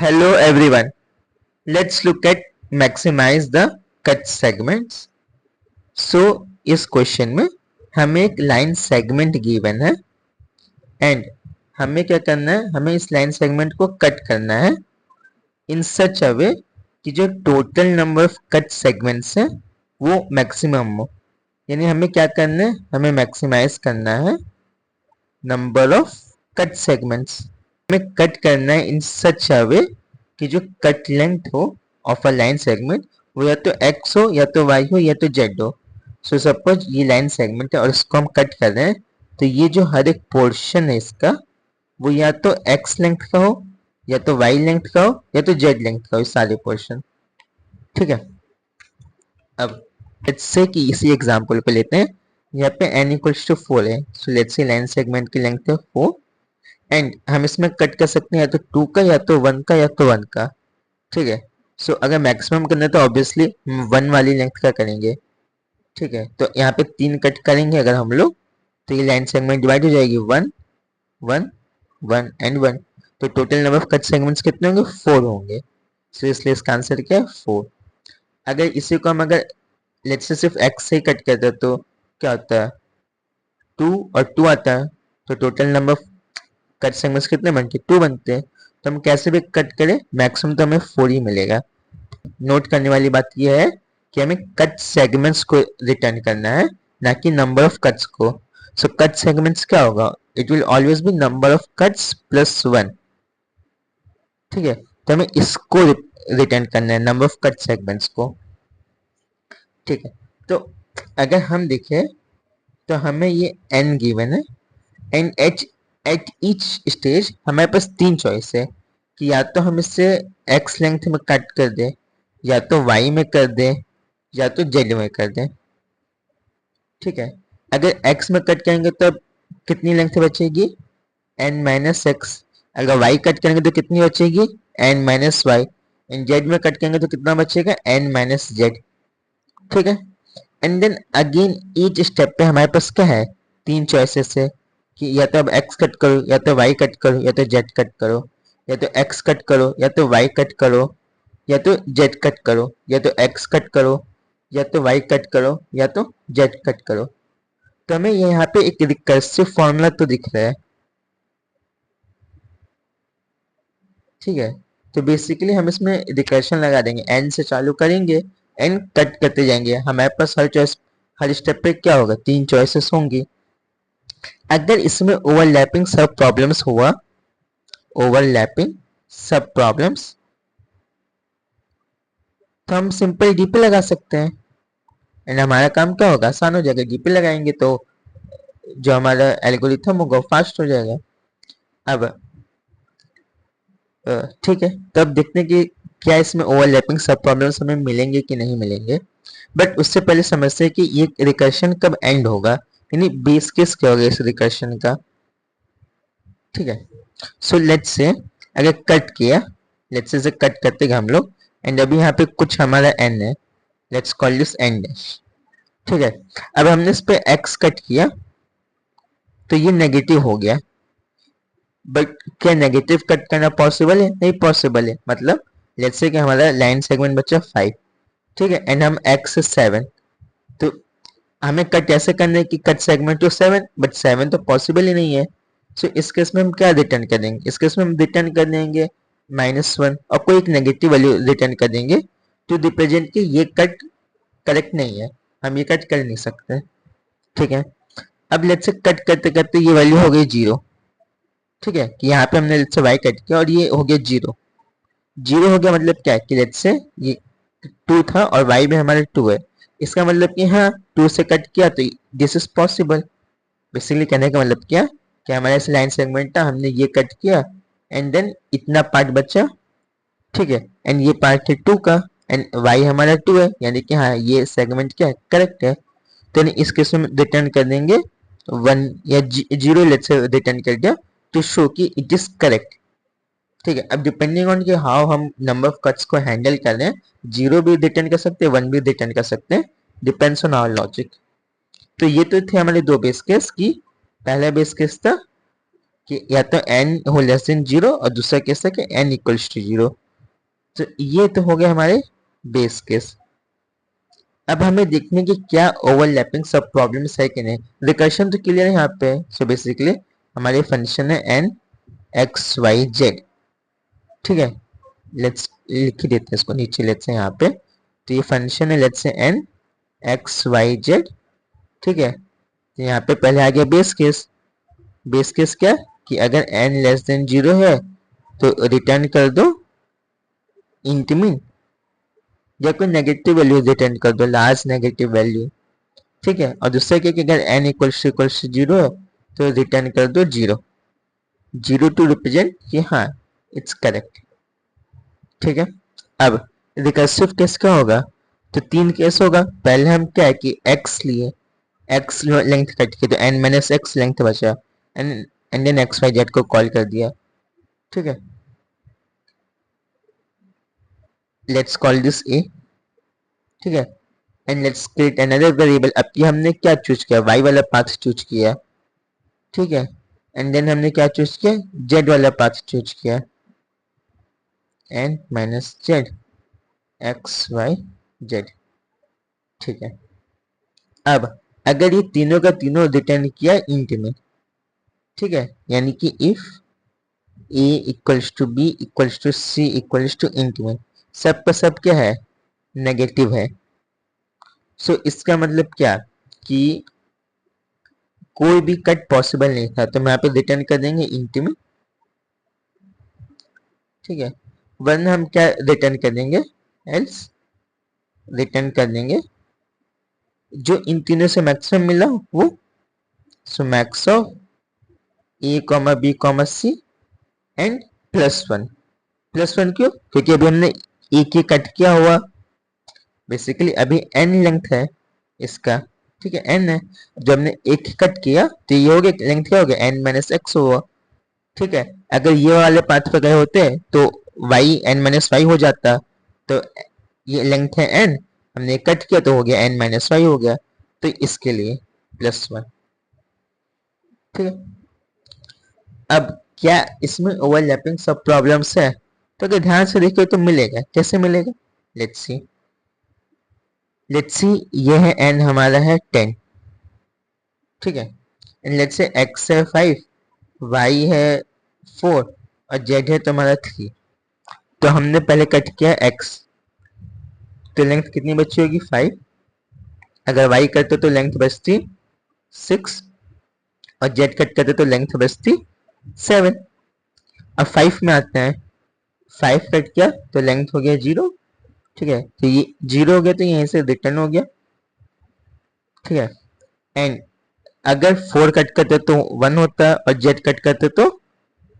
Hello everyone. Let's look at maximize the cut segments. So इस question में हमें एक लाइन सेगमेंट गिवन है एंड हमें क्या करना है, हमें इस लाइन सेगमेंट को कट करना है इन सच अ वे कि जो total number of cut segments है वो मैक्सिमम हो। यानी हमें क्या करना है, हमें मैक्सिमाइज करना है नंबर ऑफ कट सेगमेंट्स। हमें कट करना है इन सच अ वे कि जो कट लेंथ हो ऑफ अ लाइन सेगमेंट वो या तो x हो या तो y हो या तो z हो। सो सपोज ये लाइन सेगमेंट है और इसको हम कट कर रहे हैं, तो ये जो हर एक पोर्शन है इसका वो या तो x लेंथ का हो या तो y लेंथ का हो या तो z लेंथ का हो, इस सारे पोर्शन। ठीक है, अब लेट्स से कि इसी एग्जांपल पे लेते हैं। यहाँ पे n इक्वल्स टू 4 है, so let's say line segment की लेंथ है 4 एंड हम इसमें कट कर सकते हैं या तो 2 का या तो 1 का या तो 1 का। ठीक है, सो अगर मैक्सिमम करना है तो ऑब्वियसली हम 1 वाली लेंथ का करेंगे। ठीक है, तो यहाँ पे 3 कट करेंगे अगर हम लोग, तो ये लाइन सेगमेंट डिवाइड हो जाएगी 1 1 1 एंड 1। तो total number of cut segments कितने होंगे, 4 होंगे। सो इसलिए इसका आंसर क्या है, 4। अगर इसी को हम अगर लेट्स से सिर्फ x से ही कट करते हैं तो क्या होता है, 2 और 2 आता है, तो total number of cut segments कितने बनते हैं, 2 बनते हैं। तो हम कैसे भी कट करें मैक्सिमम तो हमें 4 ही मिलेगा। नोट करने वाली बात यह है कि हमें कट सेगमेंट्स को रिटर्न करना है, ना कि नंबर ऑफ कट्स को। सो कट सेगमेंट्स क्या होगा, it will always be number of cuts plus 1। ठीक है, तो हमें इसको रिटर्न करना है, नंबर ऑफ कट सेगमेंट्स को। ठीक है, तो अगर हम देखें तो हमें ये n गिवन है एंड एट ईच स्टेज हमारे पास 3 चॉइस है कि या तो हम इससे x लेंथ में कट कर दें, या तो y में कर दें, या तो z में कर दें। ठीक है, अगर x में कट करेंगे तो कितनी लेंथ बचेगी, n माइनस एक्स। अगर y कट करेंगे तो कितनी बचेगी, n minus Y. And z में कट करेंगे तो कितना बचेगा, n माइनस जेड। ठीक है, and then again each step पे हमारे पास क्या है, 3 चॉइसेस है कि या तो अब x कट करो, या तो y कट करो, या तो z कट करो, या तो x कट करो, या तो y कट करो, या तो z कट करो, या तो x कट करो, या तो y कट करो, या तो z कट करो। तो हमें यहाँ पे एक रिकर्सिव फॉर्मूला तो दिख रहा है। ठीक है, तो बेसिकली हम इसमें रिकर्शन लगा देंगे, n से चालू करेंगे, n कट करते जाएंगे। हमारे पास हर चॉइस, हर स्टेप पे क्या होगा, 3 चॉइसेस होंगी। अगर इसमें ओवरलैपिंग सब प्रॉब्लम्स हुआ, ओवरलैपिंग सब प्रॉब्लम्स, तो हम सिंपल डीपी लगा सकते हैं एंड हमारा काम क्या होगा, आसान हो जाएगा। डीपी लगाएंगे तो जो हमारा एल्गोरिथम होगा फास्ट हो जाएगा। अब ठीक है, तो अब देखते हैं कि क्या इसमें ओवरलैपिंग सब प्रॉब्लम्स हमें मिलेंगे कि नहीं मिलेंगे। बट उससे पहले समझते हैं कि ये रिकर्शन कब एंड होगा, यानी बेस केस क्या होगा इस रिकर्शन का। ठीक है, सो लेट्स से अगर कट किया, लेट्स से कट करते गए हम लोग एंड अभी यहाँ पे कुछ हमारा n है, let's call this n dash. ठीक है, अब हमने इस पे x कट किया तो ये नेगेटिव हो गया। बट क्या नेगेटिव कट करना पॉसिबल है, नहीं पॉसिबल है। मतलब लेट्स से कि हमारा लाइन सेगमेंट बचा 5, ठीक है, एंड हम x 7, तो हमें कट ऐसे करना है कि कट सेगमेंट टू 7, बट 7 तो पॉसिबल ही नहीं है। सो इस केस में हम क्या रिटर्न कर देंगे, इस केस में हम रिटर्न कर देंगे -1 और कोई एक नेगेटिव वैल्यू रिटर्न कर देंगे टू रिप्रेजेंट कि ये कट करेक्ट नहीं है, हम ये कट कर नहीं सकते। ठीक है, अब लेट्स से कट करते करते ये वैल्यू हो गई 0। ठीक है, कि यहाँ पे हमने लेट्स से y कट किया और ये हो गया 0। 0 हो गया मतलब क्या है कि लेट्स से ये 2 था और y में हमारा 2 है, इसका मतलब कि हाँ 2 से कट किया तो दिस इज पॉसिबल। बेसिकली कहने का मतलब क्या कि हमारा इस लाइन सेगमेंट था, हमने ये कट किया एंड देन इतना पार्ट बचा। ठीक है, एंड ये पार्ट है 2 का एंड y हमारा 2 है, यानी कि हाँ ये सेगमेंट क्या है, करेक्ट है। तो इस केस में रिटर्न कर देंगे 1 या 0, लेट्स से रिटर्न कर दिया टू शो कि इट इज करेक्ट। ठीक है, अब डिपेंडिंग ऑन कि हाउ हम नंबर ऑफ कट्स को हैंडल कर रहे हैं, 0 भी रिटर्न कर सकते हैं, 1 भी रिटर्न कर सकते हैं, डिपेंड्स ऑन आवर लॉजिक। तो ये तो थे हमारे 2 बेस केस की। पहला बेस केस था कि या तो n हो लेस देन 0 और दूसरा केस है कि n इक्वल्स टू 0। तो ये तो हो गया हमारे बेस केस। अब हमें देखने की क्या ओवरलैपिंग सब प्रॉब्लम्स है कि नहीं। रिकर्शन तो क्लियर है यहाँ पे। सो बेसिकली हमारे फंक्शन है n x y z, ठीक है। लेट्स लिख ही देते हैं इसको नीचे, लेट्स से यहाँ पे। तो ये फंक्शन है let's say n x y z, ठीक है। तो यहाँ पे पहले आ गया बेस केस। बेस केस क्या कि अगर n लेस देन 0 है तो रिटर्न कर दो इंट मीन, या कोई नेगेटिव वैल्यू रिटर्न कर दो, लार्ज नेगेटिव वैल्यू, ठीक है। और दूसरा क्या कि अगर n इक्वल्स टू 0 है तो रिटर्न कर दो 0, 0 टू रिप्रेजेंट कि हाँ इट्स करेक्ट, ठीक है। अब रिकर्सिव केस क्या होगा, तो 3 केस होगा। पहले हम क्या है कि x लिए, x लेंथ कट के तो n माइनस एक्स लेंथ बचा, and then X Y Z को कॉल कर दिया, ठीक है। लेट्स कॉल दिस a, ठीक है। And let's create another variable. अब ये हमने क्या चूज किया, y वाला पाथ चूज किया, ठीक है। एंड देन हमने क्या चूज किया, z वाला पाथ चूज किया, n minus Z X Y Z, ठीक है। अब अगर ये तीनों का तीनों रिटर्न किया इंट में, ठीक है, यानी कि if a equals to b equals to c equals to इंट में सब का सब क्या है, नेगेटिव है। सो इसका मतलब क्या कि कोई भी कट पॉसिबल नहीं था, तो हम यहाँ पे रिटर्न कर देंगे इंट में, ठीक है। वरना हम क्या रिटर्न कर देंगे, एल्स रिटर्न कर देंगे जो इन तीनों से मैक्सिमम मिला वो। So max of a comma B comma C and +1। +1 क्यों, क्योंकि अभी हमने एक ही कट किया हुआ, बेसिकली अभी n लेंथ है इसका, ठीक है, n है। जो हमने एक ही कट किया तो ये हो गया लेंथ, क्या हो गया n माइनस एक्स हुआ, ठीक है। अगर ये वाले पाथ पे गए होते तो y n माइनस वाई हो जाता, तो ये लेंथ है n, हमने कट किया तो हो गया n माइनस वाई हो गया, तो इसके लिए +1, ठीक है। अब क्या इसमें ओवरलैपिंग सब प्रॉब्लम्स है, तो अगर ध्यान से देखिए तो मिलेगा, कैसे मिलेगा, लेट्स सी। लेट्स सी ये है n हमारा है 10, ठीक है। एंड लेट्स से x है 5, y है 4 और z है तुम्हारा 3। तो हमने पहले कट किया x, तो लेंथ कितनी बची होगी 5। अगर y करते तो लेंथ बचती 6 और z कट करते तो लेंथ बचती 7। अब 5 में आते हैं, 5 कट किया तो लेंथ हो गया 0, ठीक है। तो ये 0 हो गया तो यहीं से रिटर्न हो गया, ठीक है। एंड अगर 4 कट करते तो 1 होता और z कट करते तो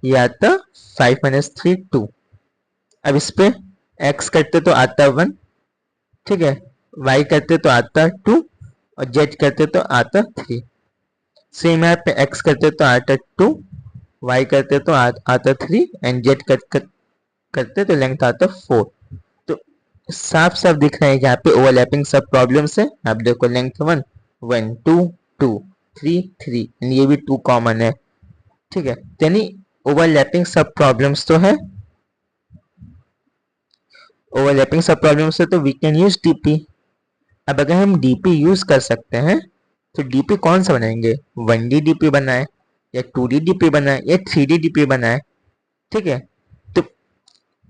ये आता 5 माइनस 3 2। अब इस पे x करते तो आता 1, ठीक है, y करते तो आता 2 और z करते तो आता 3। सेम यहाँ पे x करते तो आता 2, y करते तो आता 3 एंड z करते तो लेंथ आता 4। तो साफ साफ दिख रहा है यहाँ पे ओवरलैपिंग सब प्रॉब्लम्स है। आप देखो लेंथ 1 1 2 2 3 3, ये भी 2 कॉमन है, ठीक है। यानी ओवरलैपिंग सब प्रॉब्लम्स तो है, ओवरलैपिंग सब प्रॉब्लम्स है तो वी कैन यूज डीपी। अब अगर हम डीपी यूज कर सकते हैं तो डीपी कौन सा बनाएंगे, 1D डीपी बनाए या 2D डीपी बनाए या 3D डीपी बनाए, ठीक है। तो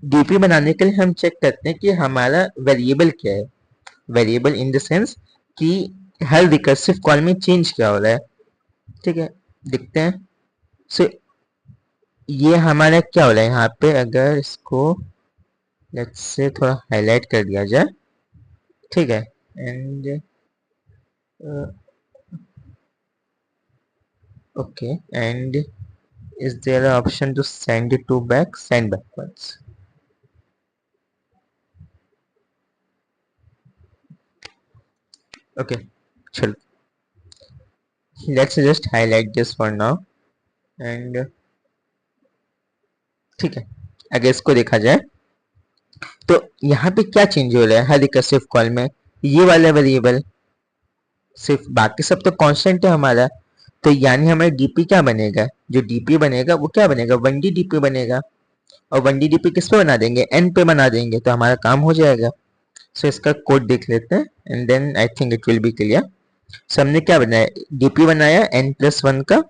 डीपी बनाने के लिए हम चेक करते हैं कि हमारा वेरिएबल क्या है, वेरिएबल इन द सेंस कि हर रिकर्सिव कॉल में चेंज क्या हो रहा है, ठीक है। देखते हैं। सो ये हमारा क्या हो रहा है यहाँ पे, अगर इसको लेट्स से थोड़ा हाईलाइट कर दिया जाए, ठीक है। And okay, and is there an option to send it to back, send backwards, okay चलो, let's just highlight this for now and ठीक है। अगर इसको देखा जाए तो यहाँ पे क्या चेंज हो रहा है हर रिकर्सिव कॉल में, ये वाला वेरिएबल सिर्फ, बाकी सब तो कांस्टेंट है हमारा। तो यानी हमारा डीपी क्या बनेगा, जो डीपी बनेगा वो क्या बनेगा, 1D डीपी बनेगा। और 1D डीपी किस पे बना देंगे, n पे बना देंगे, तो हमारा काम हो जाएगा। सो इसका कोड देख लेते हैं and then I think it will be clear. So हमने क्या बनाया, डीपी बनाया n+1 का,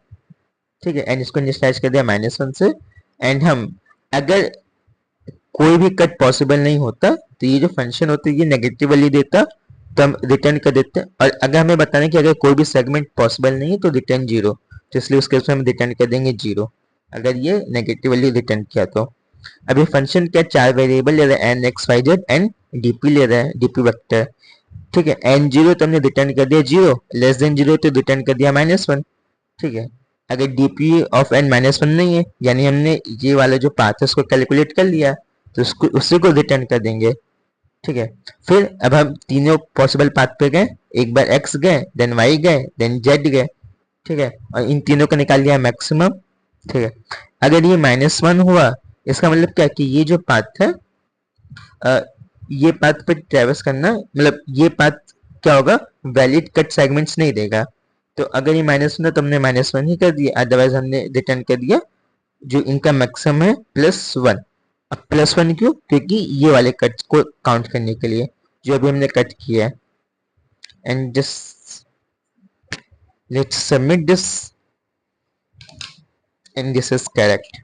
ठीक है, एंड इसको इनिशियलाइज कर दिया -1 से। एंड हम अगर कोई भी कट पॉसिबल नहीं होता तो ये जो फंक्शन होता है ये नेगेटिव वैल्यू देता, तो हम रिटर्न कर देते हैं। और अगर हमें बताना है कि अगर कोई भी सेगमेंट पॉसिबल नहीं है तो रिटर्न 0, तो इसलिए उसके उसमें हम रिटर्न कर देंगे 0 अगर ये नेगेटिव वैल्यू रिटर्न किया तो। अब ये फंक्शन क्या, 4 वेरिएबल ले रहा है, N X Y Z, N DP ले रहा है, डीपी वेक्टर, ठीक है। एन 0 तो हमने रिटर्न कर दिया 0, लेस देन 0 तो रिटर्न कर दिया -1, ठीक है। अगर डीपी ऑफ एन -1 नहीं है, यानी हमने ये वाला जो पाथ है उसको कैलकुलेट कर लिया, तो उसको उसी को रिटर्न कर देंगे, ठीक है। फिर अब हम तीनों पॉसिबल पाथ पे गए, एक बार x गए, देन y गए, देन z गए, ठीक है, और इन तीनों का निकाल लिया मैक्सिमम, ठीक है। अगर ये -1 हुआ, इसका मतलब क्या कि ये जो पाथ है, अ, ये पाथ पे ट्रेवर्स करना, मतलब ये पाथ क्या होगा, वैलिड कट सेगमेंट्स नहीं देगा। तो अगर ये -1 है तो हमने -1 ही कर दिया, अदरवाइज हमने रिटर्न कर दिया जो इनका मैक्सिमम है +1। अब +1 क्यों, क्योंकि ये वाले कट्स को काउंट करने के लिए जो अभी हमने कट किया है। And just let's submit this and this is correct.